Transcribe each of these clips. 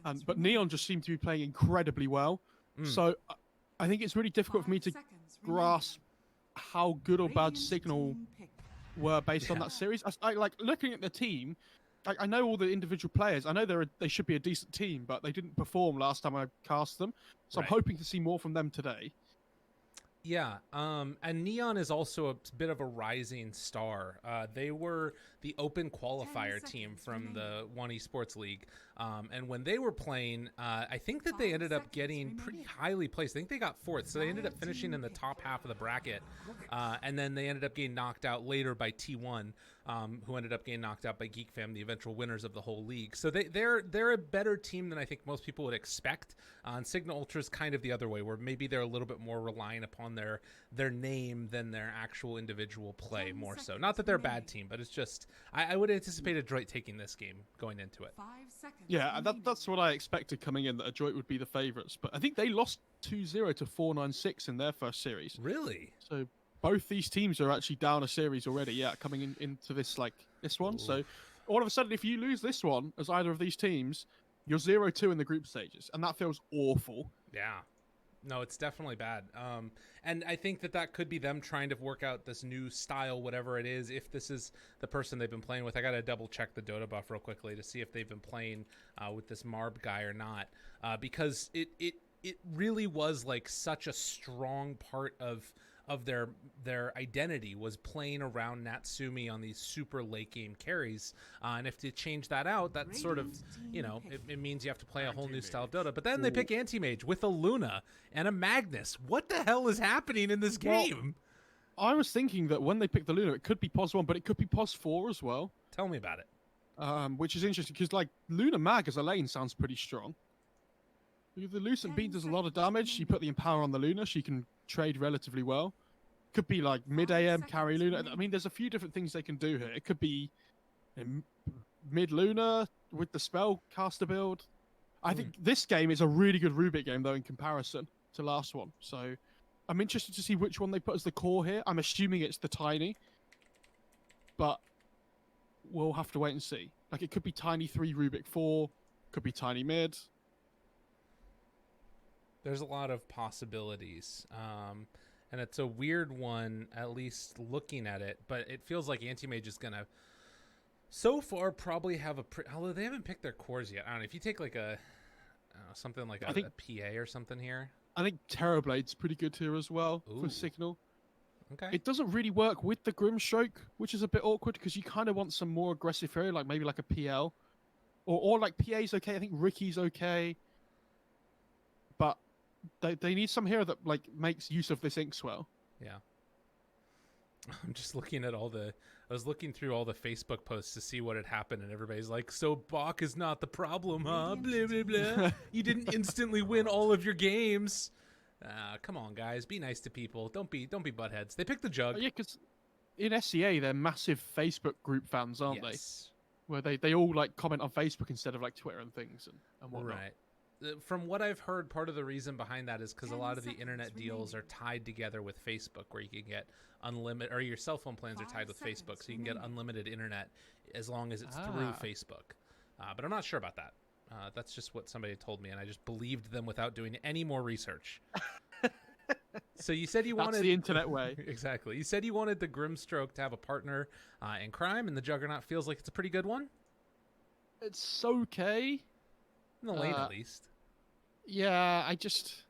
But Neon just seemed to be playing incredibly well. So I think it's really difficult for me to grasp how good or bad Cignal were based on that series. I like looking at the team. I know all the individual players. I know they should be a decent team, but they didn't perform last time I cast them. So I'm hoping to see more from them today. Yeah, and Neon is also a bit of a rising star. They were the open qualifier team from the One Esports League, and when they were playing, I think that they ended up getting pretty highly placed. I think they got fourth, so they ended up finishing in the top half of the bracket, and then they ended up getting knocked out later by T1, who ended up getting knocked out by GeekFam, the eventual winners of the whole league. So they're a better team than I think most people would expect. And Cignal Ultra's kind of the other way, where maybe they're a little bit more reliant upon their name than their actual individual play more so. Not that they're a bad team, but it's just I would anticipate Adroit taking this game going into it. Yeah, that's what I expected coming in, that Adroit would be the favourites. But I think they lost 2-0 to 496 in their first series. Really? So both these teams are actually down a series already, coming into this one. Ooh. So all of a sudden, if you lose this one as either of these teams, you're 0-2 in the group stages, and that feels awful. Yeah. No, it's definitely bad. And I think that could be them trying to work out this new style, whatever it is, if this is the person they've been playing with. I got to double check the Dota buff real quickly to see if they've been playing with this Marb guy or not, because it really was like such a strong part of their identity was playing around Natsumi on these super late game carries, and if they change that out, that sort of, it means you have to play a whole new style of Dota. But then they pick Anti-Mage with a Luna and a Magnus. What the hell is happening in this game? Well, I was thinking that when they pick the Luna, it could be POS 1, but it could be POS 4 as well. Tell me about it. Which is interesting, because like Luna Mag as a lane sounds pretty strong. The Lucent Beam does a lot of damage. You put the Empower on the Luna, she can trade relatively well. Could be like mid AM carry Luna. I mean, there's a few different things they can do here. It could be mid Luna with the spell caster build. I think this game is a really good Rubik game though in comparison to last one. So I'm interested to see which one they put as the core here. I'm assuming it's the Tiny, but we'll have to wait and see. Like it could be Tiny 3, Rubik 4, could be Tiny mid. There's a lot of possibilities, and it's a weird one, at least looking at it, but it feels like Anti-Mage is going to, so far, probably have although they haven't picked their cores yet. I don't know, if you take like something like a PA or something here. I think Terrorblade's pretty good here as well. Ooh. For Cignal. Okay. It doesn't really work with the Grimstroke, which is a bit awkward, because you kind of want some more aggressive hero, like maybe like a PL. Or like PA's okay, I think Ricky's okay. But they need some hero that like makes use of this Inkswell. Yeah. I'm just looking at I was looking through all the Facebook posts to see what had happened, and everybody's like, so Bach is not the problem, huh? Blah, blah, blah. You didn't instantly win all of your games. Come on, guys. Be nice to people. Don't be buttheads. They picked the Jug. Yeah, because in SCA, they're massive Facebook group fans, aren't they? Where they all like comment on Facebook instead of like Twitter and things and whatnot. Right. From what I've heard, part of the reason behind that is because a lot of the internet deals are tied together with Facebook, where you can get unlimited, or your cell phone plans are tied with Facebook, so you can get unlimited internet as long as it's through Facebook. But I'm not sure about that. That's just what somebody told me, and I just believed them without doing any more research. So you said you wanted... That's the internet way. Exactly. You said you wanted the Grimstroke to have a partner in crime, and the Juggernaut feels like it's a pretty good one? It's okay. In the lane, at least. Yeah, I just...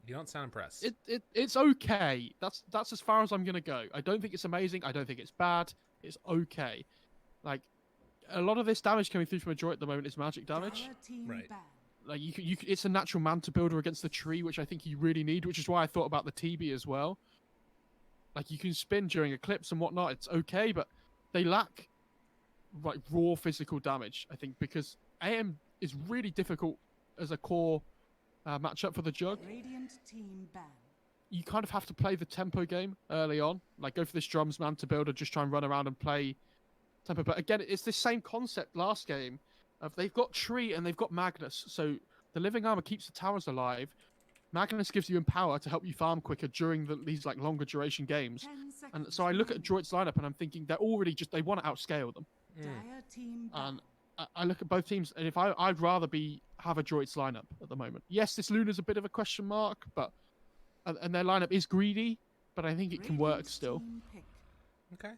You don't sound impressed. It's okay. That's as far as I'm going to go. I don't think it's amazing. I don't think it's bad. It's okay. Like, a lot of this damage coming through from Adroit at the moment is magic damage. Right. Like, it's a natural Manta builder against the tree, which I think you really need, which is why I thought about the TB as well. Like, you can spin during eclipse and whatnot. It's okay, but they lack, like, raw physical damage, I think, because AM is really difficult as a core matchup for the Jug. You kind of have to play the tempo game early on. Like, go for this drums Manta builder, just try and run around and play tempo. But again, it's the same concept last game. They've got Tree and they've got Magnus. So the Living Armor keeps the towers alive. Magnus gives you Empower to help you farm quicker during these like longer duration games. And so I look at Adroit's lineup and I'm thinking they're already they want to outscale them. And I look at both teams, and if I'd rather have a Droid's lineup at the moment. Yes, this Luna's a bit of a question mark, but and their lineup is greedy, but I think it can work still. Okay.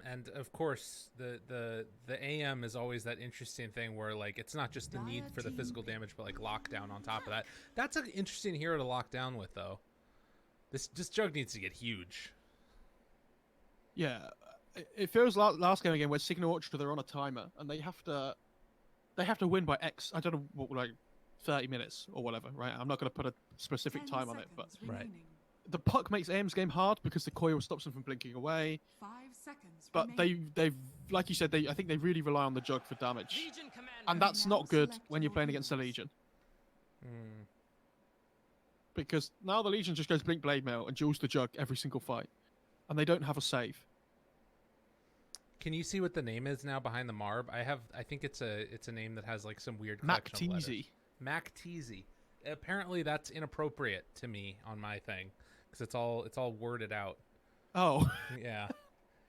And of course, the AM is always that interesting thing where like it's not just the need for the physical damage, but like lockdown on top of that. That's an interesting hero to lock down with, though. This Jug needs to get huge. Yeah, it feels like last game again where Cignal Orchard, they're on a timer and they have to win by X. I don't know what, like 30 minutes or whatever, right? I'm not going to put a specific time on it, but right. The puck makes AM's game hard because the coil stops them from blinking away. 5 seconds but they've like you said, I think they really rely on the Jug for damage, and that's not good when you're playing against the Legion. Because now the Legion just goes blink blade mail and duels the Jug every single fight, and they don't have a save. Can you see what the name is now behind the Marb? I think it's a name that has like some weird collection of letters. Mac-Teasy. Apparently that's inappropriate to me on my thing because it's all worded out. Oh. Yeah.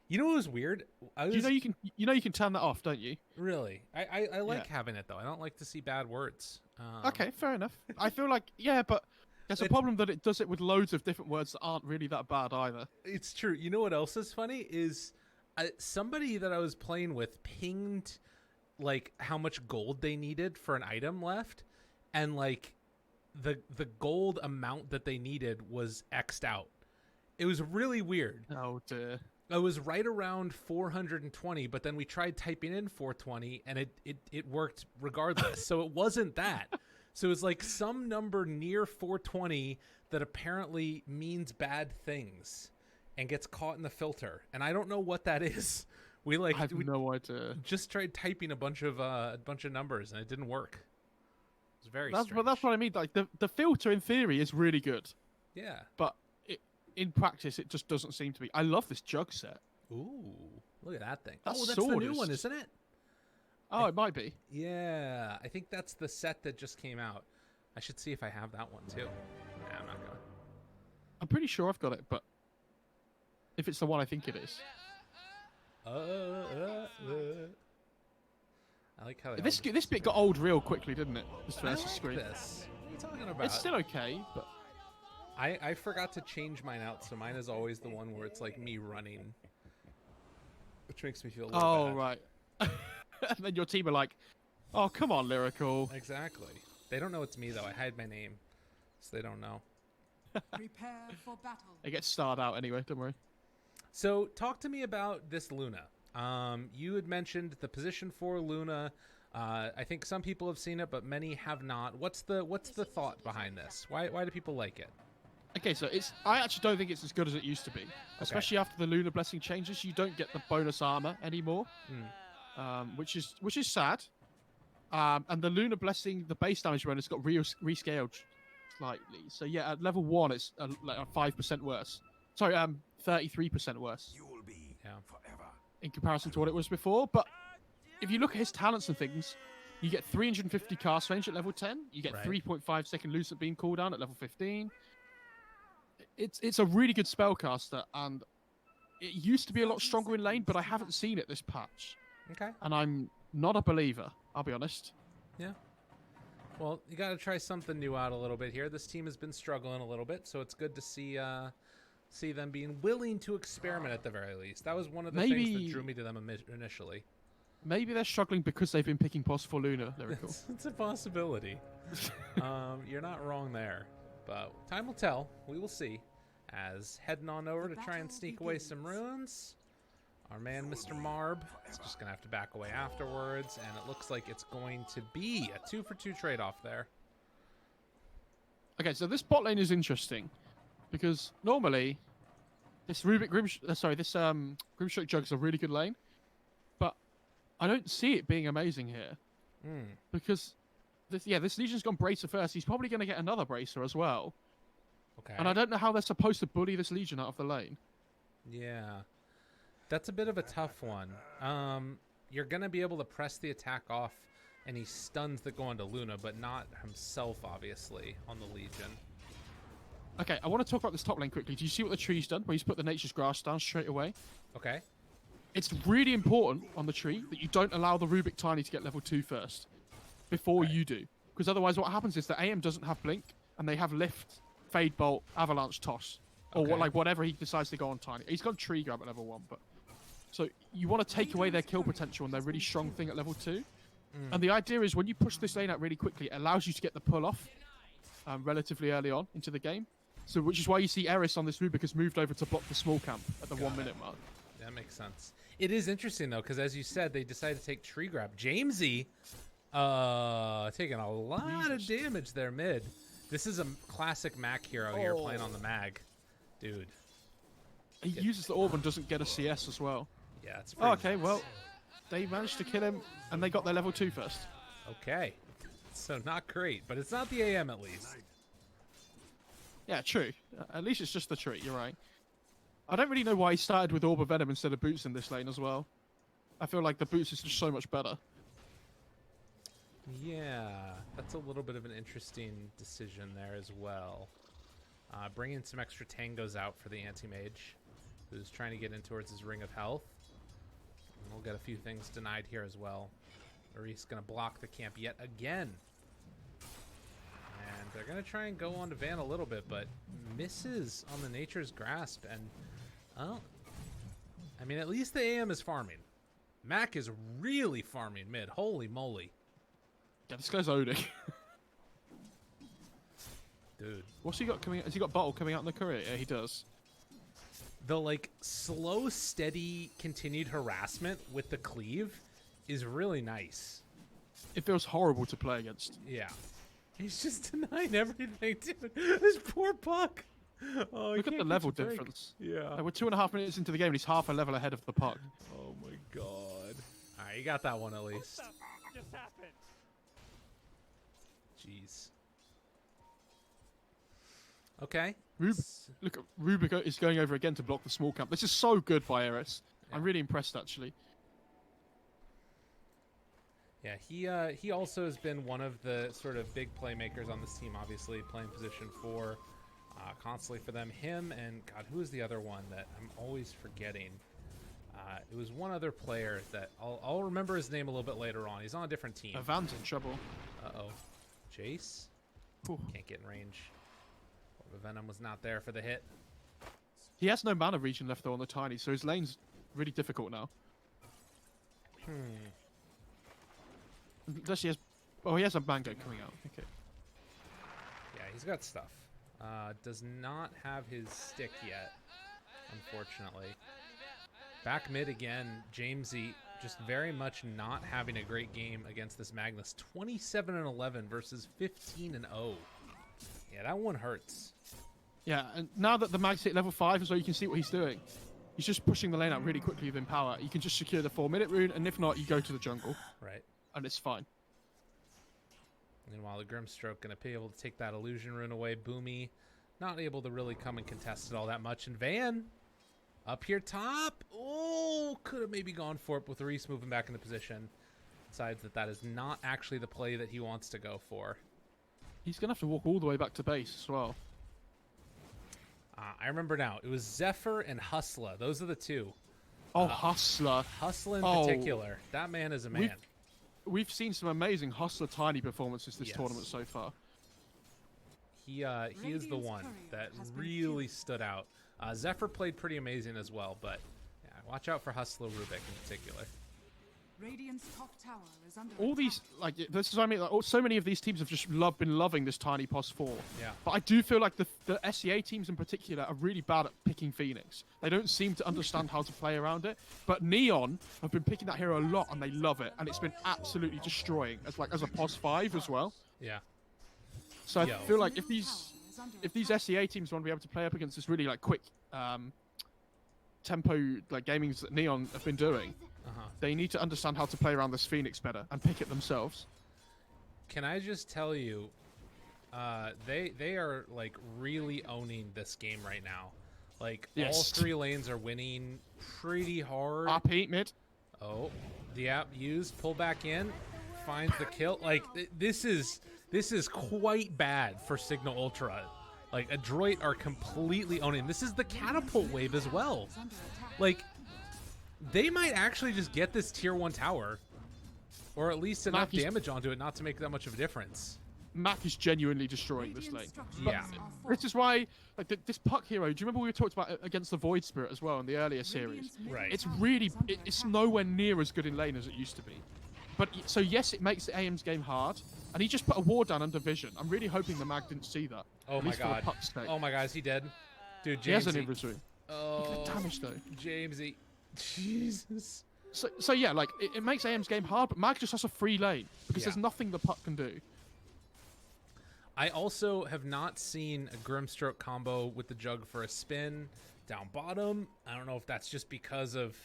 You know what was weird? You know you can turn that off, don't you? Really? I like having it though. I don't like to see bad words. Okay, fair enough. I feel like but there's a problem that it does it with loads of different words that aren't really that bad either. It's true. You know what else is funny is somebody that I was playing with pinged like how much gold they needed for an item left, and like the gold amount that they needed was X'd out. It was really weird. Oh dear. I was right around 420, but then we tried typing in 420 and it worked regardless. So it wasn't that. So it was like some number near 420 that apparently means bad things and gets caught in the filter. And I don't know what that is. I have no idea. Just tried typing a bunch of numbers and it didn't work. It was very strange. But that's what I mean. Like the filter in theory is really good. Yeah. But in practice, it just doesn't seem to be. I love this Jug set. Ooh, look at that thing. That's the new one, isn't it? Oh, it might be. Yeah, I think that's the set that just came out. I should see if I have that one too. Nah, I'm not going. I'm pretty sure I've got it, but if it's the one I think it is. I like how this bit got old real quickly, didn't it? This versus screen. This. What are you talking about? It's still okay, but I forgot to change mine out, so mine is always the one where it's like me running, which makes me feel a little bad. Right. And then your team are like, "Oh, come on, Lyrical." Exactly. They don't know it's me though. I hide my name, so they don't know. Prepare for battle. It gets starred out anyway. Don't worry. So, talk to me about this Luna. You had mentioned the position for Luna. I think some people have seen it, but many have not. What's the thought behind this? Why do people like it? Okay, so I actually don't think it's as good as it used to be. Especially after the Lunar Blessing changes, you don't get the bonus armor anymore, which is sad. And the Lunar Blessing, the base damage bonus got rescaled slightly. So yeah, at level 1, it's like 5% worse. Sorry, 33% worse. You will be forever. In comparison to what it was before. But if you look at his talents and things, you get 350 cast range at level 10. You get 3.5 second Lucent Beam cooldown at level 15. It's a really good spellcaster, and it used to be a lot stronger in lane, but I haven't seen it this patch. Okay. And I'm not a believer, I'll be honest. Yeah. Well, you got to try something new out a little bit here. This team has been struggling a little bit, so it's good to see them being willing to experiment at the very least. That was one of the things that drew me to them initially. Maybe they're struggling because they've been picking Pos for Luna. Lyrical. It's a possibility. You're not wrong there. But time will tell. We will see. As heading on over to try and sneak away some runes, our man Mr. Marb is just going to have to back away afterwards, and it looks like it's going to be a 2-for-2 trade-off there. Okay, so this bot lane is interesting because normally this Grimstroke Jug's a really good lane, but I don't see it being amazing here because this Legion's gone Bracer first. He's probably going to get another Bracer as well. Okay. And I don't know how they're supposed to bully this Legion out of the lane. Yeah. That's a bit of a tough one. You're going to be able to press the attack off any stuns that go onto Luna, but not himself, obviously, on the Legion. Okay, I want to talk about this top lane quickly. Do you see what the tree's done? Where he's put the Nature's Grass down straight away? Okay. it's really important on the tree that you don't allow the Rubik Tiny to get level 2 first before you do. Because otherwise what happens is the AM doesn't have Blink, and they have Lift, Fade Bolt, Avalanche, Toss. Or whatever he decides to go on Tiny. He's got Tree Grab at level 1, but... So you want to take away their kill potential and their really strong thing at level 2. And the idea is when you push this lane out really quickly, it allows you to get the pull off relatively early on into the game. So which is why you see Eris on this Rubik has moved over to block the small camp at the 1 minute mark. That makes sense. It is interesting though, because as you said, they decided to take Tree Grab. Jamesy taking a lot of damage there mid. This is a classic Mac hero here playing on the mag. Dude. He uses the orb and doesn't get a CS as well. Yeah, it's okay, well, they managed to kill him, and they got their level 2 first. Okay. So not great, but it's not the AM at least. Yeah, true. At least it's just the tree, you're right. I don't really know why he started with Orb of Venom instead of Boots in this lane as well. I feel like the Boots is just so much better. Yeah, that's a little bit of an interesting decision there as well. Bringing some extra tangos out for the anti-mage, who's trying to get in towards his ring of health. And we'll get a few things denied here as well. Maurice going to block the camp yet again. And they're going to try and go on to Van a little bit, but misses on the Nature's Grasp. And, well, I mean, at least the AM is farming. Mac is really farming mid. Holy moly. Yeah, this guy's owning. Dude. What's he got coming out? Has he got Bottle coming out in the career? Yeah, he does. The, like, slow, steady, continued harassment with the cleave is really nice. It feels horrible to play against. Yeah. He's just denying everything, dude. This poor Puck. Oh, look at the level difference. Yeah. We're 2.5 minutes into the game, and he's half a level ahead of the Puck. Oh, my God. All right, you got that one at least. What the just happened? Jeez. Okay. Look, Rubik is going over again to block the small camp. This is so good by Eris. Yeah. I'm really impressed, actually. Yeah, he also has been one of the sort of big playmakers on this team, obviously, playing position 4 constantly for them. Him and, God, who is the other one that I'm always forgetting? It was one other player that I'll remember his name a little bit later on. He's on a different team. Van's in trouble. Uh-oh. Jace? Ooh. Can't get in range. The Venom was not there for the hit. He has no mana region left, though, on the Tiny, so his lane's really difficult now. Unless he has... Oh, he has a Mango coming out. Okay. Yeah, he's got stuff. Does not have his stick yet, unfortunately. Back mid again, Jamesy just very much not having a great game against this Magnus. 27-11 versus 15-0. Yeah, that one hurts. Yeah, and now that the Mag's hit level 5 as well, you can see what he's doing. He's just pushing the lane out really quickly with Empower. You can just secure the 4-minute rune, and if not, you go to the jungle. Right. And it's fine. Meanwhile, the Grimstroke going to be able to take that illusion rune away. Boomy not able to really come and contest it all that much. And Van up here top. Oh, could have maybe gone for it with Reese moving back into position. Decides that that is not actually the play that he wants to go for. He's going to have to walk all the way back to base as well. I remember now. It was Zephyr and Hustler. Those are the two. Oh, Hustler. Hustler in particular. That man is a man. We've seen some amazing Hustler Tiny performances this tournament so far. He is the one that really stood out. Zephyr played pretty amazing as well, but yeah, watch out for Hustler Rubik in particular. Radiant's top tower is under All these, like, this is what I mean, like, so many of these teams have just been loving this Tiny Pos 4. Yeah. But I do feel like the SEA teams in particular are really bad at picking Phoenix. They don't seem to understand how to play around it. But Neon have been picking that hero a lot, and they love it. And it's been absolutely destroying as a Pos 5 as well. Yeah. So I feel like if these SEA teams want to be able to play up against this really like quick tempo like gamings that Neon have been doing, they need to understand how to play around this Phoenix better and pick it themselves. Can I just tell you, they are like really owning this game right now. Like all 3 lanes are winning pretty hard. RP mid. Oh, the app used, pull back in, finds the kill. Like this is quite bad for Cignal Ultra. Like Adroit are completely owning. This is the catapult wave as well. Like they might actually just get this tier 1 tower. Or at least enough damage onto it not to make that much of a difference. Mac is genuinely destroying this lane. Yeah. This is why, like, this puck hero, do you remember we talked about against the Void Spirit as well in the earlier series? Right. It's really, it's nowhere near as good in lane as it used to be. But, so yes, it makes the AM's game hard, and he just put a ward down under vision. I'm really hoping the Mag didn't see that. Oh my god. Oh my god, is he dead? Dude, Jamesy. He has an inventory. Oh, he got damage though. Jamesy. Jesus. So yeah, like, it makes AM's game hard, but Mag just has a free lane, because there's nothing the puck can do. I also have not seen a Grimstroke combo with the Jug for a spin down bottom. I don't know if that's just because of,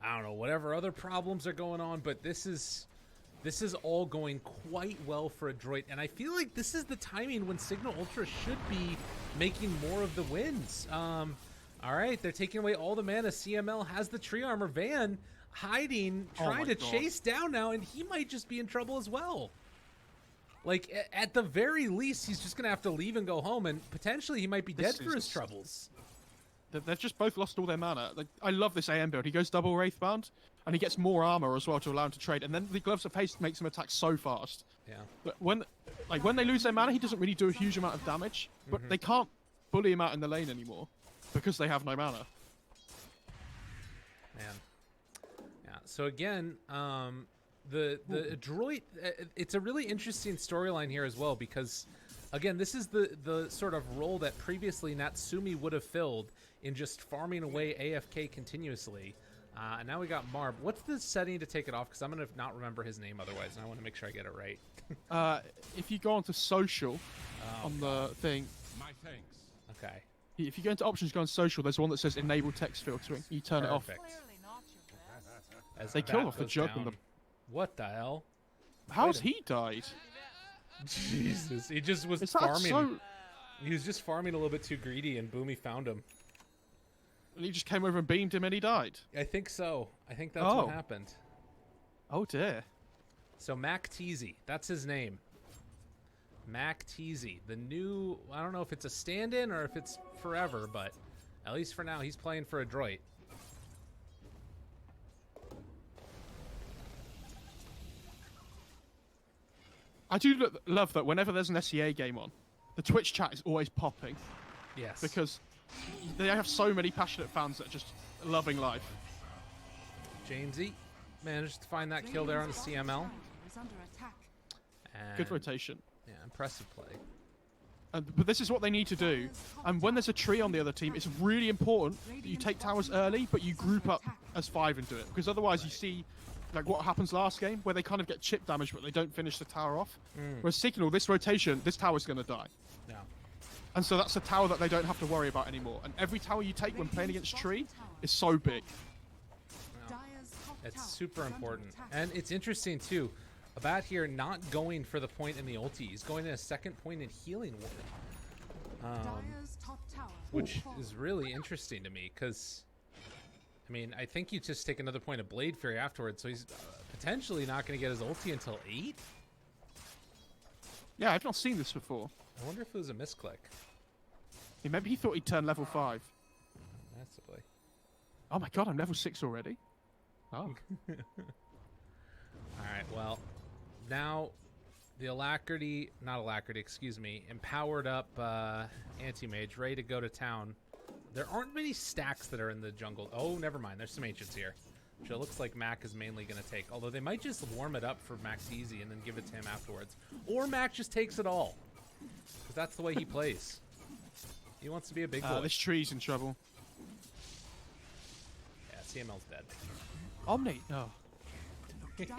I don't know, whatever other problems are going on, but this is all going quite well for Adroit, and I feel like this is the timing when Cignal Ultra should be making more of the wins. All right, they're taking away all the mana. CML has the tree armor. Van hiding, trying to chase down now, and he might just be in trouble as well. Like, at the very least, he's just going to have to leave and go home, and potentially he might be dead for his troubles. They've just both lost all their mana. Like, I love this AM build. He goes double Wraithbound, and he gets more armor as well to allow him to trade, and then the Gloves of Haste makes him attack so fast. Yeah. But when they lose their mana, he doesn't really do a huge amount of damage, but they can't bully him out in the lane anymore because they have no mana. Man. Yeah, so again, the Adroit, it's a really interesting storyline here as well, because again, this is the sort of role that previously Natsumi would have filled in just farming away AFK continuously. And now we got Marb. What's the setting to take it off? Because I'm going to not remember his name otherwise, and I want to make sure I get it right. If you go onto social on the thing. My thanks. Okay. If you go into options, go on social, there's one that says enable text filtering. You turn it off. As They killed off the Jug and the... What the hell? How's he died? Jesus, he just was Is that farming. so... He was just farming a little bit too greedy, and Boomy found him. And he just came over and beamed him, and he died. I think so. I think that's what happened. Oh dear. So Mac Teasy, that's his name. Mac Teasy, the new. I don't know if it's a stand-in or if it's forever, but at least for now, he's playing for Adroit. I do love that whenever there's an SEA game on, the Twitch chat is always popping. Yes. Because they have so many passionate fans that are just loving life. Jamesy managed to find that kill there on the CML. And Good rotation. Yeah, impressive play. But this is what they need to do. And when there's a tree on the other team, it's really important that you take towers early, but you group up as 5 and do it. Because otherwise you see like what happens last game, where they kind of get chip damage, but they don't finish the tower off. Whereas Cignal, this rotation, this tower's going to die. Yeah. And so that's a tower that they don't have to worry about anymore. And every tower you take when playing against tree is so big. Yeah. It's super important. And it's interesting, too. About here not going for the point in the ulti. He's going to a second point in healing ward. Which is really interesting to me, because... I mean, I think you just take another point of Blade Fury afterwards, so he's potentially not going to get his ulti until 8? Yeah, I've not seen this before. I wonder if it was a misclick. Yeah, maybe he thought he'd turn level 5. Possibly. Oh my god, I'm level 6 already? Oh. Alright, well, now the empowered up anti-mage, ready to go to town. There aren't many stacks that are in the jungle. Oh, never mind. There's some ancients here, which it looks like Mac is mainly going to take. Although they might just warm it up for Mac's easy and then give it to him afterwards. Or Mac just takes it all. Because that's the way he plays. He wants to be a big boy. This tree's in trouble. Yeah, CML's dead. Omni. Oh. He's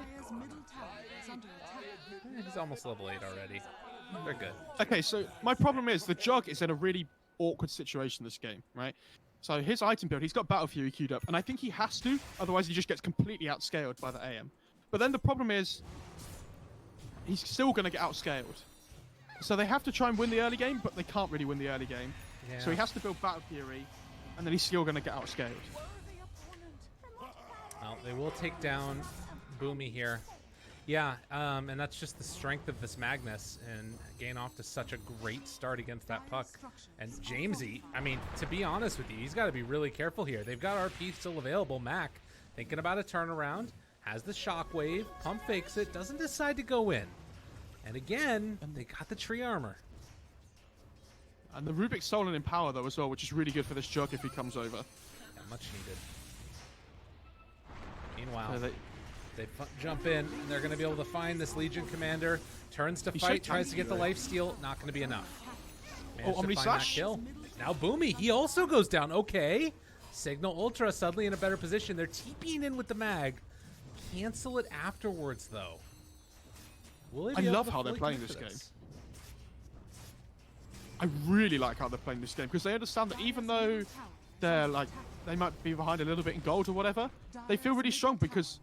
almost level 8 already. They're good. Okay, so my problem is the Jug is in a really awkward situation this game, right? So his item build, he's got Battle Fury queued up, and I think he has to, otherwise he just gets completely outscaled by the AM. But then the problem is, he's still going to get outscaled. So they have to try and win the early game, but they can't really win the early game. Yeah. So he has to build Battle Fury, and then he's still going to get outscaled. Well, they will take down Boomy here. Yeah, and that's just the strength of this Magnus, and gain off to such a great start against that puck. And Jamesy, I mean, to be honest with you, he's got to be really careful here. They've got RP still available. Mac Thinking about a turnaround. Has the shockwave. Pump fakes it. Doesn't decide to go in. And again, they got the tree armor. And the Rubik's stolen in power, though, as well, which is really good for this Jug if he comes over. Yeah, much needed. Meanwhile, Yeah, they jump in, and they're going to be able to find this Legion commander. Turns to fight, tries to get the lifesteal. Not going to be enough. Managed to find that kill. Now Boomy, he also goes down. Okay. Cignal Ultra suddenly in a better position. They're TPing in with the mag. Cancel it afterwards, though. Will they I be able love to how they're fully playing go this for game. I really like how they're playing this game because they understand that even though they're like they might be behind a little bit in gold or whatever, they feel really strong because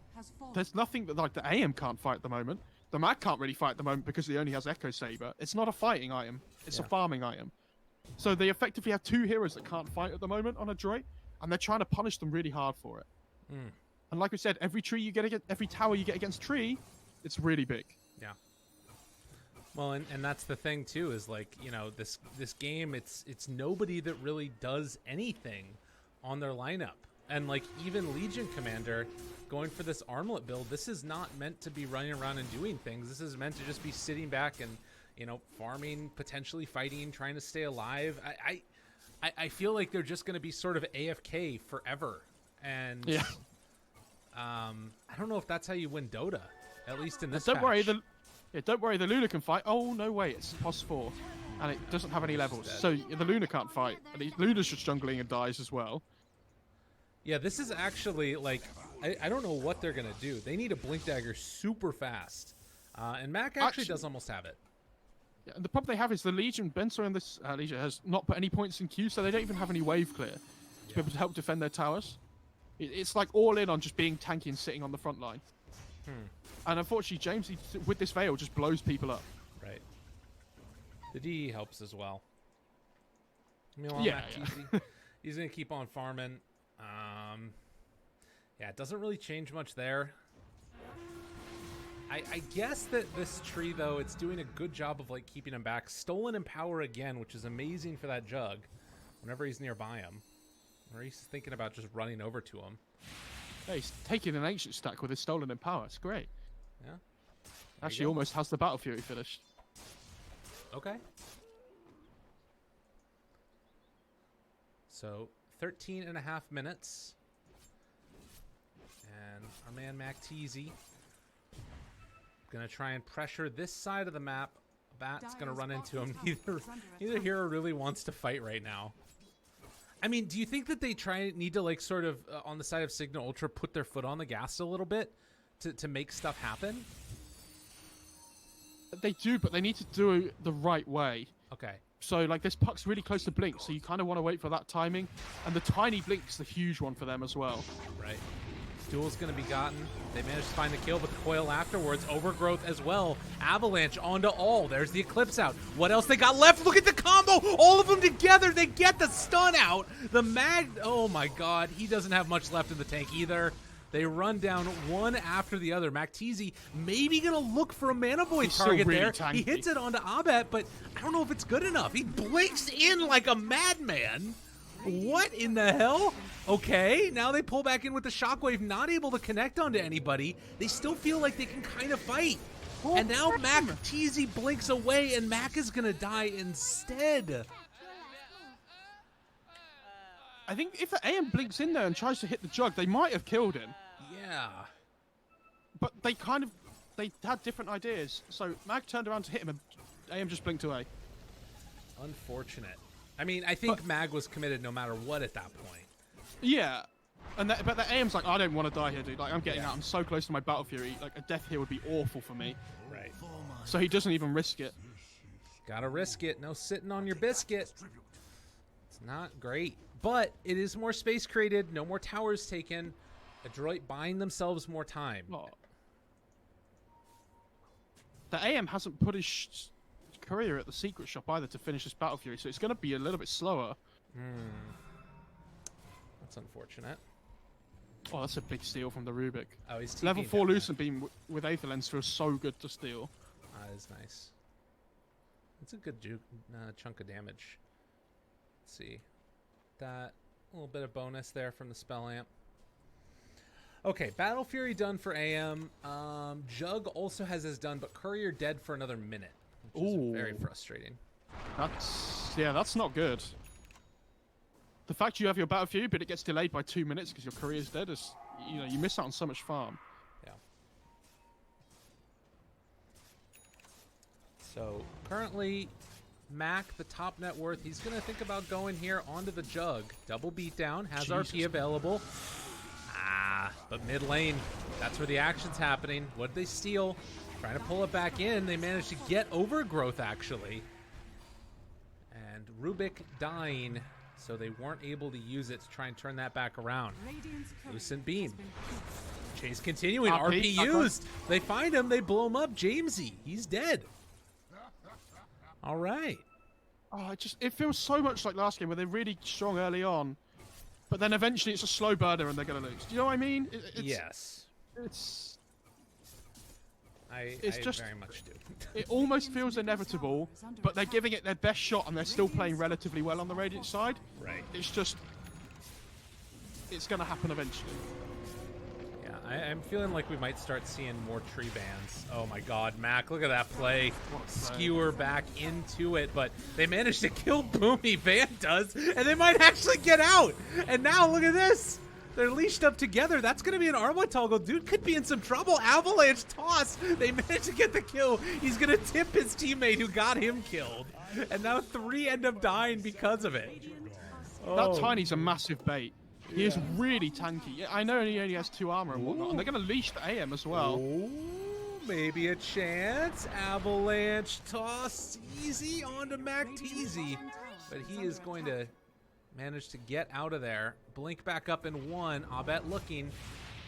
there's nothing that like the AM can't fight at the moment. The Mag can't really fight at the moment because he only has Echo Saber. It's not a fighting item; it's a farming item. So they effectively have two heroes that can't fight at the moment on Adroit, and they're trying to punish them really hard for it. And like we said, every tree you get against, every tower you get against tree, it's really big. Yeah. Well, and that's the thing too, is like, you know, this game, it's nobody that really does anything on their lineup. And like even Legion Commander going for this armlet build, this is not meant to be running around and doing things. This is meant to just be sitting back and, you know, farming, potentially fighting, trying to stay alive. I feel like they're just going to be sort of AFK forever. And yeah. I don't know if that's how you win Dota, at least in this Don't worry, patch. don't worry, the Luna can fight. Oh, no way, it's +4. And it doesn't have any levels. So the Luna can't fight. And Luna's just jungling and dies as well. Yeah, this is actually, like, I don't know what they're going to do. They need a Blink Dagger super fast. And Mac actually does almost have it. Yeah, and the problem they have is the Legion, Benzo and this Legion has not put any points in queue, so they don't even have any wave clear to be able to help defend their towers. It's like all in on just being tanky and sitting on the front line. And unfortunately, James, with this Veil, just blows people up. Right. The DE helps as well. Meanwhile, Yeah, he's going to keep on farming. Yeah, it doesn't really change much there. I guess that this tree, though, it's doing a good job of like keeping him back. Stolen in power again, which is amazing for that Jug whenever he's nearby him. Or he's thinking about just running over to him. Yeah, he's taking an ancient stack with his stolen in power. It's great. Yeah. Actually, almost has the Battle Fury finished. Okay. So 13 and a half minutes. And our man MacTeasy gonna try and pressure this side of the map. Bat's gonna run into him. Neither hero really wants to fight right now. I mean, do you think that they need to like sort of on the side of Cignal Ultra put their foot on the gas a little bit to make stuff happen? They do, but they need to do it the right way. Okay. So like this puck's really close to blink, so you kind of want to wait for that timing. And the tiny blink's the huge one for them as well. Right. Duel's going to be gotten. They managed to find the kill, but the coil afterwards. Overgrowth as well. Avalanche onto all. There's the Eclipse out. What else they got left? Look at the combo. All of them together. They get the stun out. The Mag... Oh, my God. He doesn't have much left in the tank either. They run down one after the other. MacTeasy maybe going to look for a Mana Void target really there. tanky. He hits it onto Abet, but I don't know if it's good enough. He blinks in like a madman. What in the hell? Okay, now they pull back in with the Shockwave, not able to connect onto anybody. They still feel like they can kind of fight. And now MacTeasy blinks away, and Mac is going to die instead. I think if the AM blinks in there and tries to hit the Jug, they might have killed him. Yeah. But they had different ideas. So Mag turned around to hit him, and AM just blinked away. Unfortunate. I mean, I think Mag was committed no matter what at that point. Yeah. But the AM's like, I don't want to die here, dude. Like, I'm getting out. I'm so close to my Battle Fury. Like, a death here would be awful for me. Right. So he doesn't even risk it. Gotta risk it. No sitting on your biscuit. It's not great. But it is more space created. No more towers taken. Adroit buying themselves more time. Oh. The AM hasn't put his career at the secret shop either to finish this Battle Fury, so it's going to be a little bit slower. That's unfortunate. Oh, that's a big steal from the Rubik. Oh, he's Level TPing 4 down there. Lucent Beam with Aether Lens feels so good to steal. That is nice. That's a good chunk of damage. Let's see. That little bit of bonus there from the Spell Amp. Okay, Battle Fury done for AM. Jug also has his done, but Courier dead for another minute, which is very frustrating. That's not good. The fact you have your Battle Fury, but it gets delayed by 2 minutes because your Courier's dead is, you miss out on so much farm. Yeah. So currently, Mac, the top net worth, he's gonna think about going here onto the Jug. Double beatdown, has RP available. But mid lane, that's where the action's happening. What did they steal? Trying to pull it back in. They managed to get Overgrowth, actually. And Rubik dying, so they weren't able to use it to try and turn that back around. Lucent Beam. Chase continuing. RP used. They find him. They blow him up. Jamesy, he's dead. All right. Oh, it feels so much like last game where they're really strong early on. But then eventually it's a slow burner and they're going to lose. Do you know what I mean? Yes. I very much do. It almost feels inevitable, but they're giving it their best shot and they're still playing relatively well on the Radiant side. Right. It's going to happen eventually. Yeah, I'm feeling like we might start seeing more tree bans. Oh my god, Mac, look at that play. Skewer back into it, but they managed to kill Boomy. Van does, and they might actually get out. And now look at this. They're leashed up together. That's going to be an Armor toggle. Dude could be in some trouble. Avalanche toss. They managed to get the kill. He's going to tip his teammate who got him killed. And now 3 end up dying because of it. That Tiny's a massive bait. He is really tanky. I know he only has 2 armor and whatnot, and they're going to leash the AM as well. Ooh, maybe a chance. Avalanche toss easy onto MacTeasy. But he is going to manage to get out of there. Blink back up in 1. Abet looking,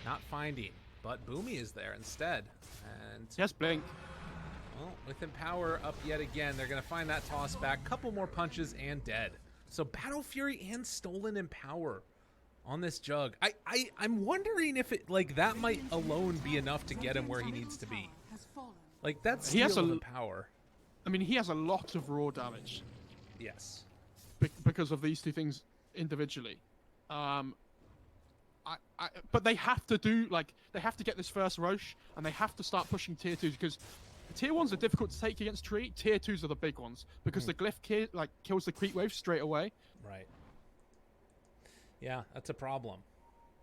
not finding. But Boomy is there instead. And yes, Blink. Well, with Empower up yet again, they're going to find that toss back. Couple more punches and dead. So Battle Fury and Stolen Empower on this Jug. I'm wondering if it that might alone be enough to get him where he needs to be. Like that's steal of power. I mean, he has a lot of raw damage. Yes. Because of these 2 things individually. But they have to they have to get this first Roche and they have to start pushing tier 2s because tier 1s are difficult to take against Tree. Tier 2s are the big ones because the Glyph kills the creep wave straight away. Right. Yeah, that's a problem.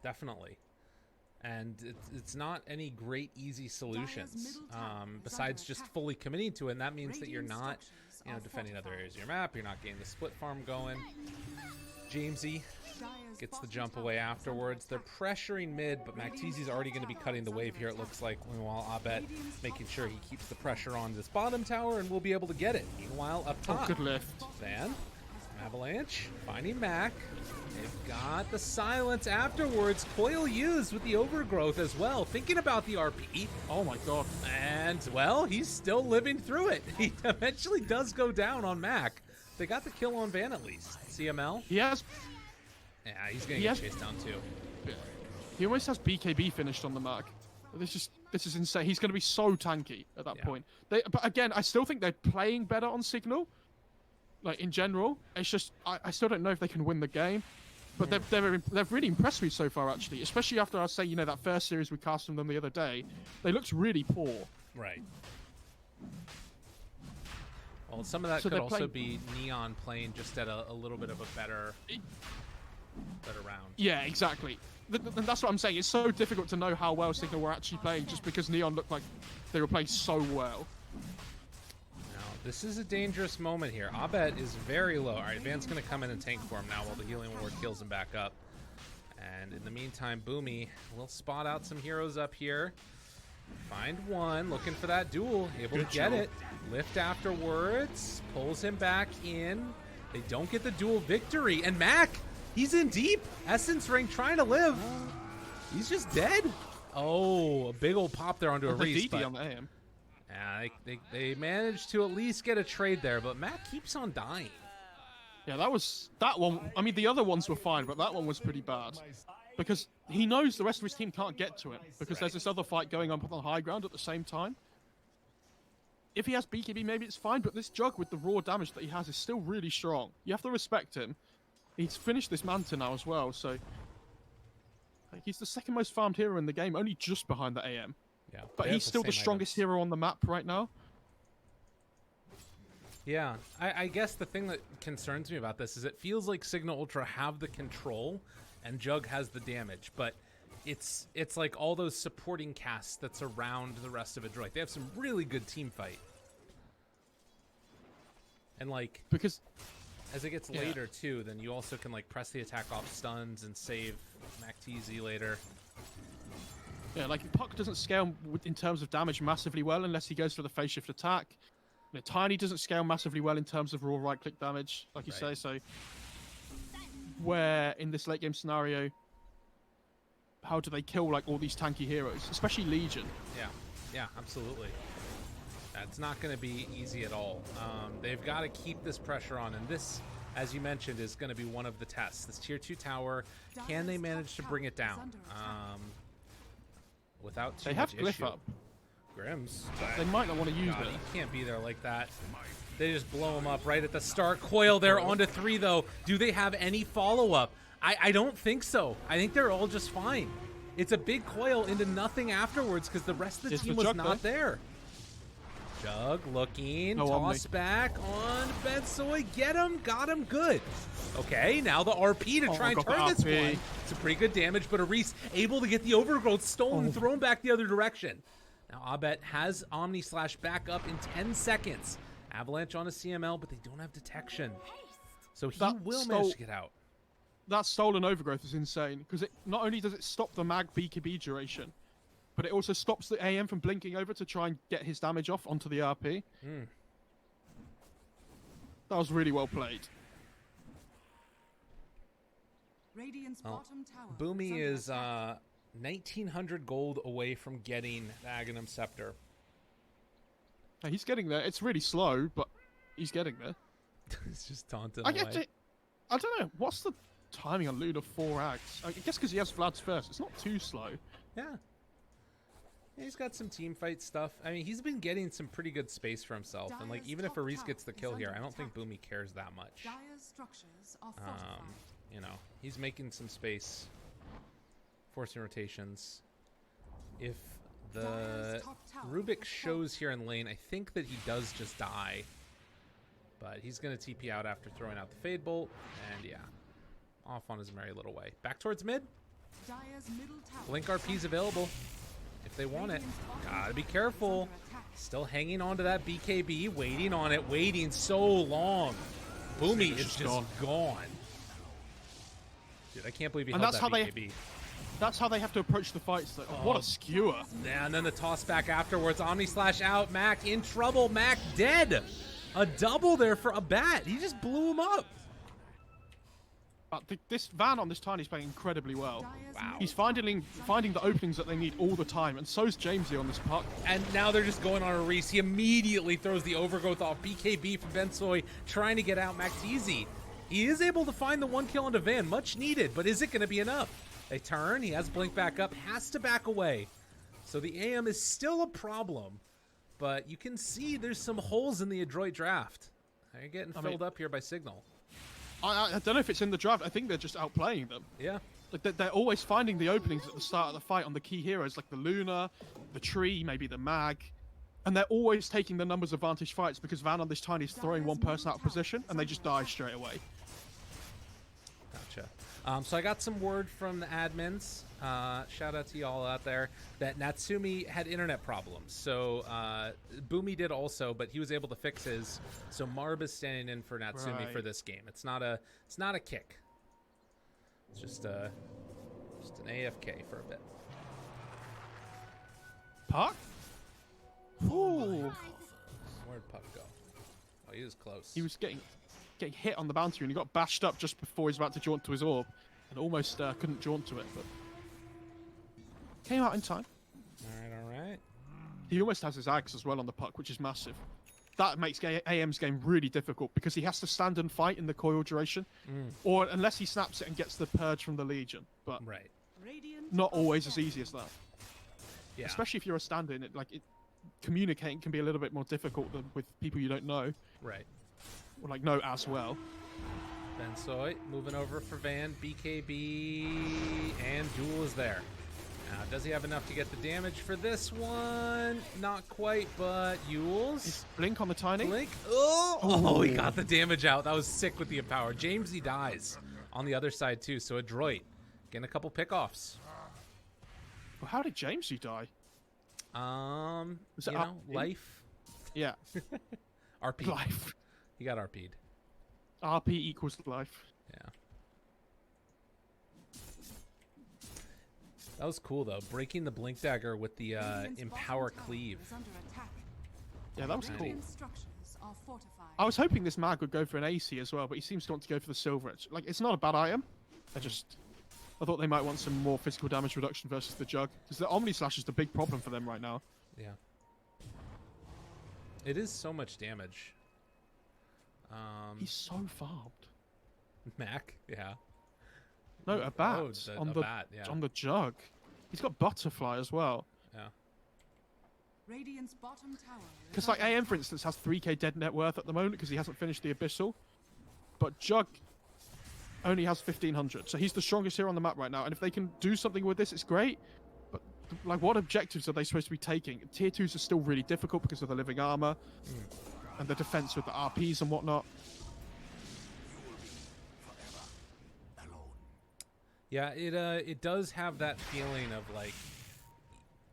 Definitely. And it's not any great easy solutions besides just fully committing to it. And that means that you're not defending other areas of your map. You're not getting the split farm going. Jamesy gets the jump away afterwards. They're pressuring mid, but MacTeasy's already going to be cutting the wave here, it looks like. Meanwhile, Abet making sure he keeps the pressure on this bottom tower, and we'll be able to get it. Meanwhile, up top. Oh, good lift. Van, Avalanche, finding Mac. They've got the silence afterwards. Coil used with the Overgrowth as well. Thinking about the RP. Oh my god. And, well, he's still living through it. He eventually does go down on Mac. They got the kill on Van at least. CML? He has... Yeah, he's going to get chased down too. He almost has BKB finished on the Mac. This is insane. He's going to be so tanky at that point. But again, I still think they're playing better on Cignal. In general. It's just, I still don't know if they can win the game. But they've really impressed me so far, actually. Especially after I was saying, that first series we cast from them the other day. They looked really poor. Right. Well, some of that could also be Neon playing just at a little bit of a better round. Yeah, exactly. That's what I'm saying. It's so difficult to know how well Cignal were actually playing just because Neon looked like they were playing so well. This is a dangerous moment here. Abet is very low. All right, Van's going to come in and tank for him now while the healing ward kills him back up. And in the meantime, Boomy will spot out some heroes up here. Find one, looking for that duel. Able to get it. Lift afterwards. Pulls him back in. They don't get the duel victory. And Mac, he's in deep. Essence Ring trying to live. He's just dead. Oh, a big old pop there onto a Reese. On the AM. Yeah, they managed to at least get a trade there, but Matt keeps on dying. Yeah, that one. I mean, the other ones were fine, but that one was pretty bad. Because he knows the rest of his team can't get to him, because there's this other fight going on the high ground at the same time. If he has BKB, maybe it's fine, but this Jug with the raw damage that he has is still really strong. You have to respect him. He's finished this Manta now as well, so... Like, he's the second most farmed hero in the game, only just behind the AM. Yeah, But they he's have still the same strongest items. hero on the map right now. Yeah, I guess the thing that concerns me about this is it feels like Cignal Ultra have the control and Jug has the damage, but it's like all those supporting casts that's around the rest of Adroit. They have some really good team fight. And like Because as it gets later too, then you also can like press the attack off stuns and save MacTZ later. yeah, like Puck doesn't scale in terms of damage massively well unless he goes for the phase shift attack. You know, Tiny doesn't scale massively well in terms of raw right-click damage, like you say. So, where in this late-game scenario, how do they kill like all these tanky heroes, especially Legion? Yeah, absolutely. That's not going to be easy at all. They've got to keep this pressure on, and this, as you mentioned, is going to be one of the tests. This tier 2 tower, can they manage to bring it down without too They much have Glyph issue? up. Grims. They might not want to use God, it. he can't be there like that. They just blow him up right at the start. Coil there onto 3, though. Do they have any follow-up? I don't think so. I think they're all just fine. It's a big coil into nothing afterwards because the rest of the It's team the was Jug, not though. there. Jug looking, No toss back on Bensoy. Get him, got him, good. Okay, now the RP to try and got the turn this RP. one. It's a pretty good damage, but Aris able to get the overgrowth stolen and thrown back the other direction. Now Abet has Omni Slash back up in 10 seconds. Avalanche on a CML, but they don't have detection. So he That will stole- manage to get out. That stolen overgrowth is insane because it not only does it stop the mag BKB duration, but it also stops the AM from blinking over to try and get his damage off onto the RP. That was really well played. Radiant's bottom tower Boomy under is attack. 1,900 gold away from getting the Aghanim Scepter. Now, he's getting there. It's really slow, but he's getting there. It's just taunting I away. get it. I don't know. What's the timing on Luna 4 acts? I guess because he has Vlad's first. It's not too slow. Yeah. Yeah, he's got some team fight stuff. I mean, he's been getting some pretty good space for himself. And, like, Dire's even if top Aris tower gets the is kill here, under I don't think attack. Boomy cares that much. Dire's structures are fortified. You know, he's making some space, forcing rotations. If the Dire's top tower Rubik is shows here in lane, I think that he does just die. But he's going to TP out after throwing out the Fade Bolt. And, yeah, off on his merry little way. Back towards mid. Dire's middle tower Blink is RP's under available if they want it. Radiant's bottom Gotta be tower is careful. under attack. Still hanging on to that BKB, waiting on it, waiting so long. Boomy is just gone. Dude, I can't believe he And held that's that how BKB. That's how they have to approach the fights, though. What a skewer. Yeah, and then the toss back afterwards. Omni Slash out. Mac in trouble. Mac dead. A double there for a bat. He just blew him up. But this Van on this Tiny is playing incredibly well. Dire's Wow. He's finding the openings that they need all the time, and so's Jamesy on this puck. And now they're just going on a Reese. He immediately throws the overgrowth off. BKB from Bensoy trying to get out MacTZ. He is able to find the 1 kill onto Van. Much needed, but is it going to be enough? They turn. He has Blink back up. Has to back away. So the AM is still a problem. But you can see there's some holes in the Adroit draft. They're getting filled up here by Cignal. I don't know if it's in the draft. I think they're just outplaying them. Yeah. Like they're always finding the openings at the start of the fight on the key heroes, like the Luna, the Tree, maybe the Mag, and they're always taking the numbers advantage fights because Van on this Tiny is throwing one person out of position, and they just die straight away. Gotcha. So I got some word from the admins. Shout out to y'all out there that Natsumi had internet problems. So Boomy did also, but he was able to fix his. So Marb is standing in for Natsumi for Right. this game. It's not a kick. It's just an AFK for a bit. Puck? Ooh. Where'd Puck go? Oh, he was close. He was getting hit on the bounty and he got bashed up just before he was about to jaunt to his orb, and almost couldn't jaunt to it, but came out in time. All right. He almost has his Ags as well on the Puck, which is massive. That makes AM's game really difficult because he has to stand and fight in the coil duration, or unless he snaps it and gets the purge from the Legion. But Right. Radiant not are always as dead. easy as that. Yeah. Especially if you're a stand-in, communicating can be a little bit more difficult than with people you don't know, Right. or know as well. Bensoy moving over for Van. BKB and Duel is there. Now, does he have enough to get the damage for this one? Not quite, but Yules. Is Blink on the Tiny? Blink. Oh, he got the damage out. That was sick with the Empower. James, he dies on the other side too. So Adroit getting a couple pickoffs. Well, how did Jamesy die? Was it life. Yeah. RP. Life. He got RP'd. RP equals life. Yeah. That was cool though. Breaking the Blink Dagger with the Empower Cleave. Yeah, that was cool. Radiant structures are fortified. I was hoping this mag would go for an AC as well, but he seems to want to go for the silver. Like, it's not a bad item. I thought they might want some more physical damage reduction versus the Jug. Because the Omni Slash is the big problem for them right now. Yeah. It is so much damage. He's so farmed. Mac, yeah. No, a bat. Oh, a bat, yeah. On the Jug. He's got Butterfly as well. Yeah. Radiant's bottom tower. Because, like, AM, for instance, has 3k dead net worth at the moment because he hasn't finished the Abyssal. But Jug only has 1500. So he's the strongest here on the map right now. And if they can do something with this, it's great. But, like, what objectives are they supposed to be taking? Tier 2s are still really difficult because of the living armor. And the defense with the RPs and whatnot. Yeah, it does have that feeling of like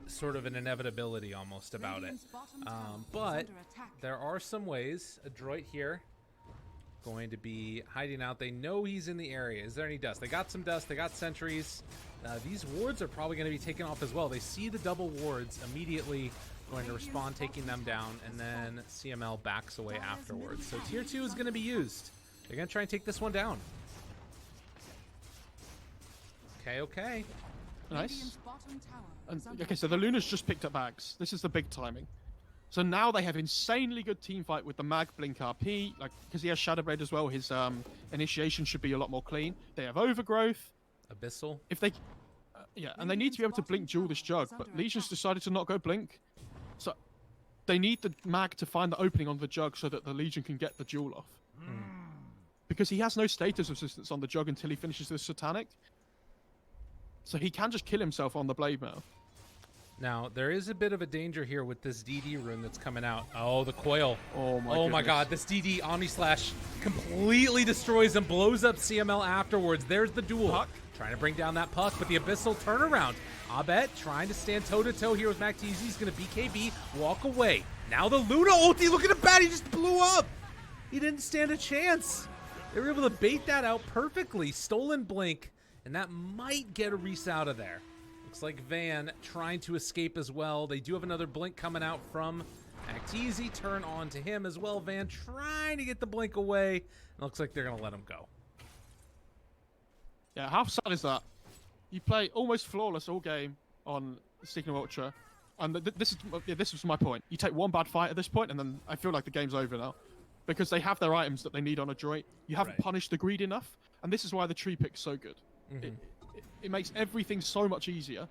sort of an inevitability almost about it. But there are some ways. Adroit here going to be hiding out. They know he's in the area. Is there any dust? They got some dust. They got sentries. These wards are probably going to be taken off as well. They see the double wards immediately. Going to respond, taking them down, and then CML backs away afterwards. So tier 2 is going to be used. They're going to try and take this one down. Okay. Nice. And, okay, so the Luna's just picked up bags. This is the big timing. So now they have insanely good team fight with the Mag, Blink RP, like because he has Shadow Blade as well. His initiation should be a lot more clean. They have Overgrowth. Abyssal. If they, yeah, and they need to be able to Blink duel this Jug, but Legion's decided to not go Blink. So they need the Mag to find the opening on the Jug so that the Legion can get the duel off. Because he has no status resistance on the Jug until he finishes this Satanic. So he can just kill himself on the Blade Mail. Now, there is a bit of a danger here with this DD rune that's coming out. Oh, the coil. Oh my my god, this DD Omni Slash completely destroys and blows up CML afterwards. There's the duel. Puck. Trying to bring down that Puck, but the Abyssal turnaround. Abet trying to stand toe-to-toe here with MacTeezy. He's going to BKB, walk away. Now the Luna ulti, look at the bat, he just blew up. He didn't stand a chance. They were able to bait that out perfectly. Stolen Blink, and that might get a Reese out of there. Looks like Van trying to escape as well. They do have another Blink coming out from MacTeezy. Turn on to him as well. Van trying to get the Blink away. And looks like they're going to let him go. Yeah, how sad is that? You play almost flawless all game on Cignal Ultra, and this was my point. You take one bad fight at this point, and then I feel like the game's over now. Because they have their items that they need on Adroit. You haven't punished the greed enough, and this is why the tree pick's so good. It makes everything so much easier.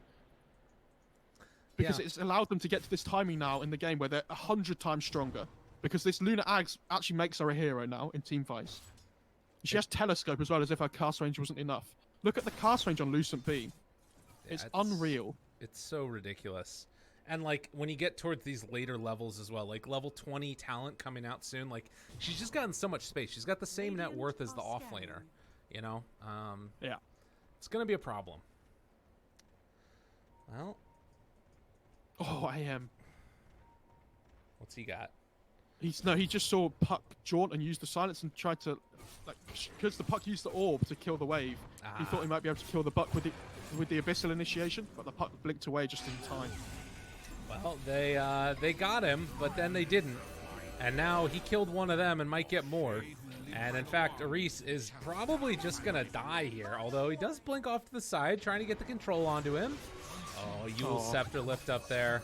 Because it's allowed them to get to this timing now in the game where they're 100 times stronger. Because this Luna Ags actually makes her a hero now in team fights. She has Telescope as well, as if her cast range wasn't enough. Look at the cast range on Lucent Beam. It's unreal. It's so ridiculous. And, like, when you get towards these later levels as well, like level 20 talent coming out soon, like, she's just gotten so much space. She's got the same net worth as the offlaner, you know? Yeah. It's going to be a problem. Well. Oh, I am. What's he got? He just saw Puck jaunt and use the silence and tried to, like, because the Puck used the orb to kill the wave. He thought he might be able to kill the Buck with the Abyssal initiation, but the Puck blinked away just in time. Well, they got him, but then they didn't. And now he killed one of them and might get more. And in fact, Aris is probably just going to die here, although he does blink off to the side, trying to get the control onto him. Oh, Yule Scepter lift up there.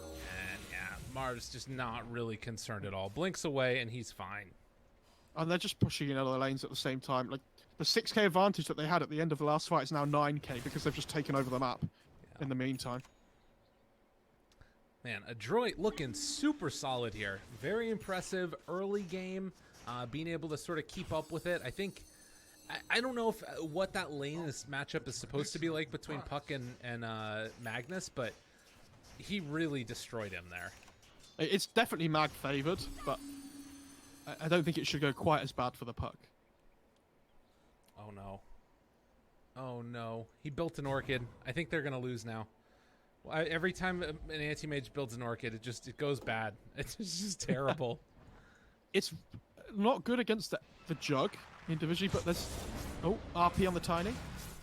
And yeah, Marv's just not really concerned at all. Blinks away and he's fine. And they're just pushing in other lanes at the same time. Like, the 6k advantage that they had at the end of the last fight is now 9k because they've just taken over the map in the meantime. Man, Adroit looking super solid here. Very impressive early game. being able to sort of keep up with it. I think I don't know if what that lane matchup is supposed to be like between Puck and Magnus, but he really destroyed him there. It's definitely Mag favored, but I don't think it should go quite as bad for the Puck. Oh no. Oh no. He built an Orchid. I think they're gonna lose now. Every time an anti-mage builds an Orchid, it goes bad. It's just terrible. It's not good against the Jug individually, but there's RP on the Tiny.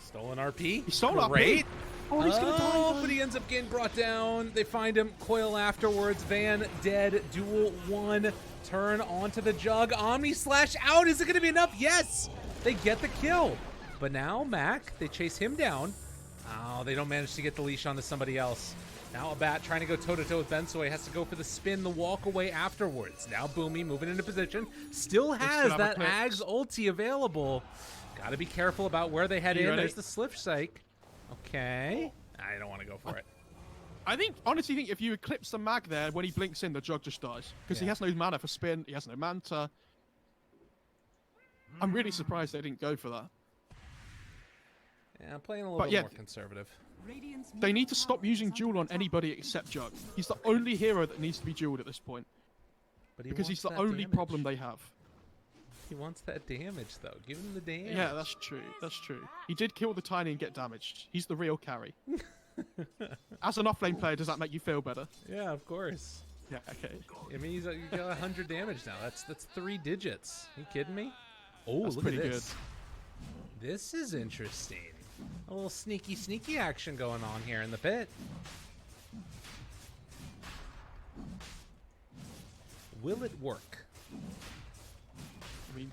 Stolen RP. He stole RP. RP. Oh, he's gonna die. But he ends up getting brought down. They find him. Coil afterwards. Van dead. Duel 1. Turn onto the Jug. Omni slash out. Is it gonna be enough? Yes. They get the kill. But now Mac, they chase him down. Oh, they don't manage to get the leash onto somebody else. Now a bat trying to go toe-to-toe with Bensoy has to go for the spin, the walk away afterwards. Now Boomy moving into position. Still has that Ags ulti available. Got to be careful about where they head in. Ready? There's the Slip Psych. Okay. I don't want to go for it. I honestly think if you eclipse the Mag there, when he blinks in, the Jug just dies. Because he has no mana for spin, he has no Manta. I'm really surprised they didn't go for that. Yeah, I'm playing a little bit more conservative. They need to stop using duel on anybody except Jug. He's the only hero that needs to be dueled at this point. But because he's the only problem they have. He wants that damage, though. Give him the damage. Yeah, that's true. That's true. He did kill the Tiny and get damaged. He's the real carry. As an offlane player, does that make you feel better? Yeah, of course. Yeah, okay. I mean, you got 100 damage now. That's 3 digits. You kidding me? Oh, That's look at pretty this. Good. This is interesting. A little sneaky action going on here in the pit. Will it work? I mean,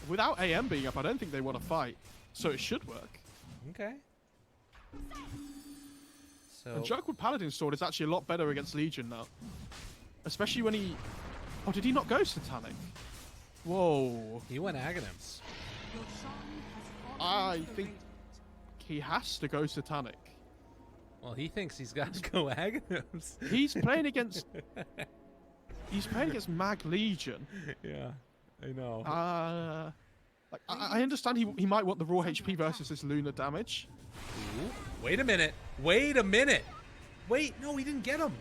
without AM being up, I don't think they want to fight. So it should work. Okay. So And Jug with Paladin Sword is actually a lot better against Legion now. Especially when he... Oh, did he not go Satanic? Whoa. he went Aghanims. I think he has to go Satanic. Well, he thinks he's got to go Aghanims. He's playing against... He's playing against Mag Legion. Yeah, I know. I understand he might want the raw HP versus his lunar damage. Ooh, wait a minute. Wait a minute. Wait, no, he didn't get him.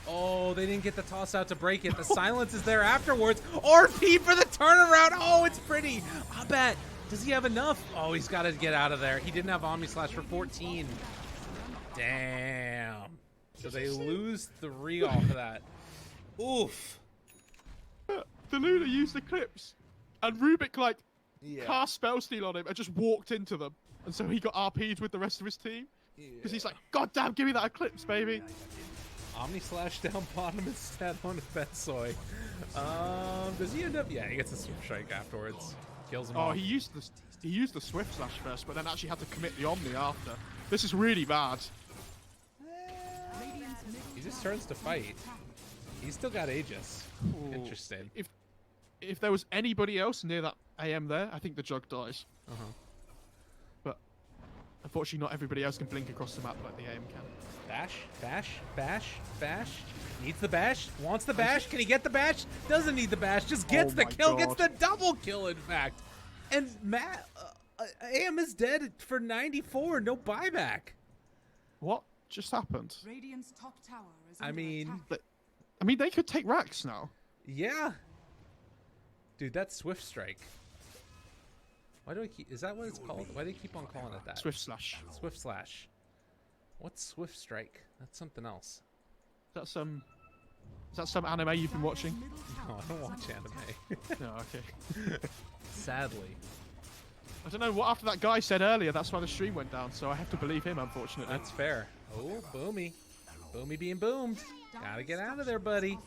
Oh, they didn't get the toss out to break it. The silence is there afterwards. RP for the turnaround. Oh, it's pretty. I bet. Does he have enough? Oh, he's got to get out of there. He didn't have Omni Slash for 14. Damn. So they lose 3 off of that. Oof. The Luna used the clips, and Rubik cast spell steal on him and just walked into them, and so he got RP'd with the rest of his team. Because he's like, God damn, give me that Eclipse, baby. Omni Slash down bottom instead on Bensoy. Does he end up? Yeah, he gets a Swift Strike afterwards. Kills him. Oh, off. he used the Swift Slash first, but then actually had to commit the Omni after. This is really bad. He just turns to fight. He's still got Aegis. Ooh. Interesting. If there was anybody else near that AM there, I think the Jug dies. But unfortunately, not everybody else can blink across the map like the AM can. Bash. Needs the bash. Wants the bash. Can he get the bash? Doesn't need the bash. Just gets the kill. God. Gets the double kill, in fact. And Matt, AM is dead for 94. No buyback. What just happened? Radiant's top tower is I under mean, attack. They could take racks now. yeah. Dude, that's Swift Strike. Why do I keep... Is that what it's called? Why do you keep on calling it that? Swift Slash. Swift Slash. What's Swift Strike? That's something else. Is that some anime you've been watching? No, I don't watch anime. No, okay. Sadly. I don't know what after that guy said earlier. That's why the stream went down. So I have to believe him, unfortunately. That's fair. Oh, Boomy. Boomy being boomed. Gotta get out of there, buddy.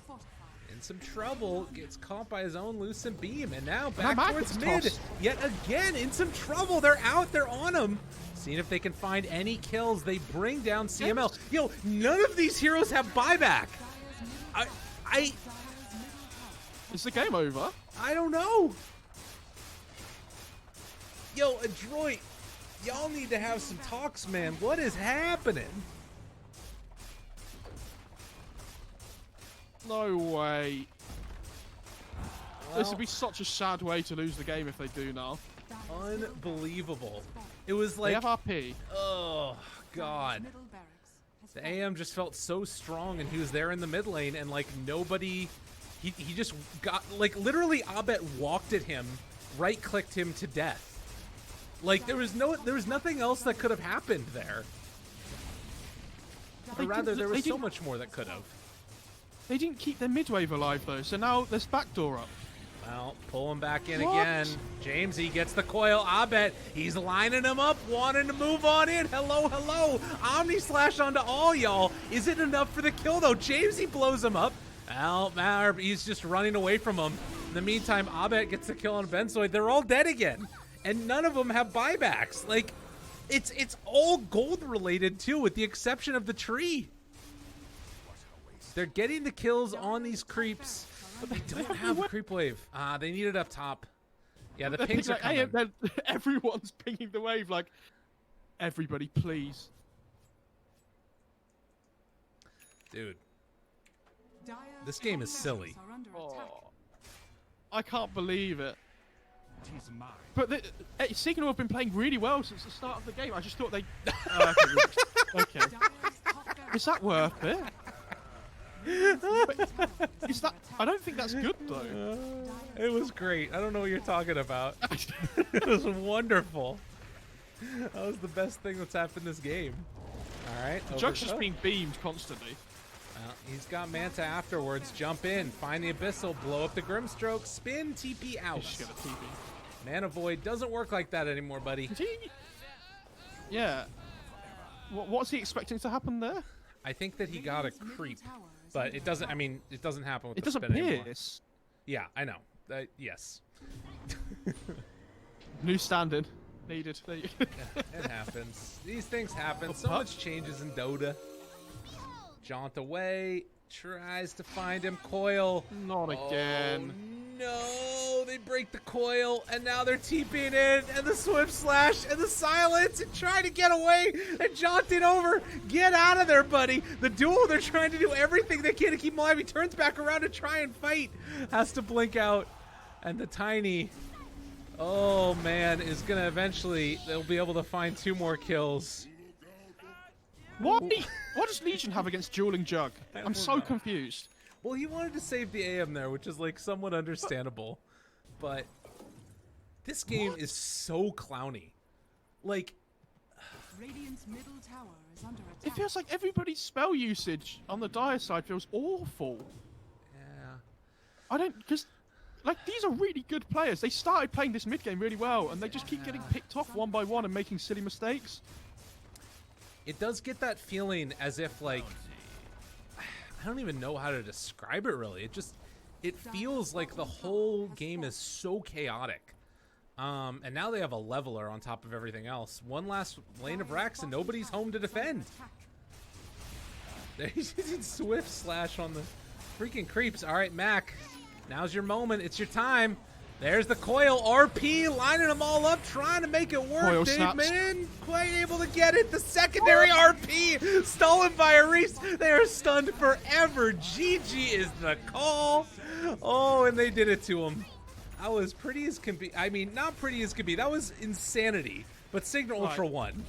In some trouble. Gets caught by his own Lucent Beam. And now back towards mid. Tossed. Yet again, in some trouble. They're out. They're on him. Seeing if they can find any kills. They bring down CML. Yo, none of these heroes have buyback. Is the game over? I don't know. Yo, Adroit, y'all need to have some talks, man. What is happening? No way. This would be such a sad way to lose the game if they do now. Unbelievable. It was They like, have RP. oh god. Middle barracks has The fallen. AM just felt so strong, and he was there in the mid lane, and like nobody, he just got, like literally Abet walked at him, right clicked him to death. Like there was nothing else that could have happened there. Or They rather, didn't- there they was so didn't- much more that could have. They didn't keep their mid wave alive though, so now there's backdoor up. Well, pull him back in What? again. Jamesy gets the coil. Abet, he's lining him up, wanting to move on in. Hello, hello. Omni slash onto all y'all. Is it enough for the kill though? Jamesy blows him up. Well, he's just running away from him. In the meantime, Abet gets the kill on Benzoid. They're all dead again, and none of them have buybacks. Like, it's all gold related too, with the exception of the tree. They're getting the kills on these creeps, but they don't have a creep wave. They need it up top. Yeah, the They're pings are pinging, coming. everyone's pinging the wave like, everybody, please. Dude, Dire's this game is top silly. barracks are under attack. Oh, I can't believe it. But Cignal have been playing really well since the start of the game. I just thought they. Okay. Dire's top barracks Is that worth it? But is that? I don't think that's good though. It was great. I don't know what you're talking about. It was wonderful. That was the best thing that's happened this game. All right. Jug's just being beamed constantly. Well, he's got Manta afterwards. Jump in, find the Abyssal, blow up the Grimstroke, spin, TP out. He's just gonna TP. Mana Void doesn't work like that anymore, buddy. Did he? Yeah. What's he expecting to happen there? I think that he got a Radiant's middle creep, tower is but under it doesn't. I attack. mean, it doesn't happen with It the doesn't spin anymore. pierce. Yeah, I know. Yes, New standard needed. There you go. it happens. These things happen. Oh, So pup. much changes in Dota. Jaunt away, tries to find him. Coil. Not again. Oh, no, they break the coil, and now they're TPing in, and the Swift Slash, and the Silence, and trying to get away, and jaunting over. Get out of there, buddy. The duel, they're trying to do everything they can to keep him alive. He turns back around to try and fight. Has to blink out, and the Tiny, oh man, is going to eventually, they'll be able to find 2 more kills. What does Legion have against dueling Jug? I'm so confused. Well, he wanted to save the AM there, which is like somewhat understandable, but this game is so clowny. Like, Radiant's middle tower is under attack. It feels like everybody's spell usage on the Dire side feels awful. yeah, I don't, because, like, these are really good players. They started playing this mid game really well, and they just keep getting picked off one by one and making silly mistakes. it does get that feeling as if like, I don't even know how to describe it really. It feels like the whole game is so chaotic. And now they have a leveler on top of everything else. One last lane of racks and nobody's home to defend. He's using Swift Slash on the freaking creeps. All right, Mac, now's your moment. It's your time. There's the coil. RP lining them all up, trying to make it work. Coil They've snaps. been quite able to get it. The secondary RP stolen by Reese. They are stunned forever. GG is the call. Oh, and they did it to him. That was pretty as can be. I mean, not pretty as can be. That was insanity. But Cignal Right. Ultra won.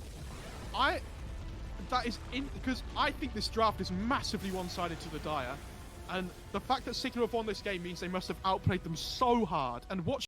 That is because I think this draft is massively one-sided to the Dire, and the fact that Cignal have won this game means they must have outplayed them so hard. And watch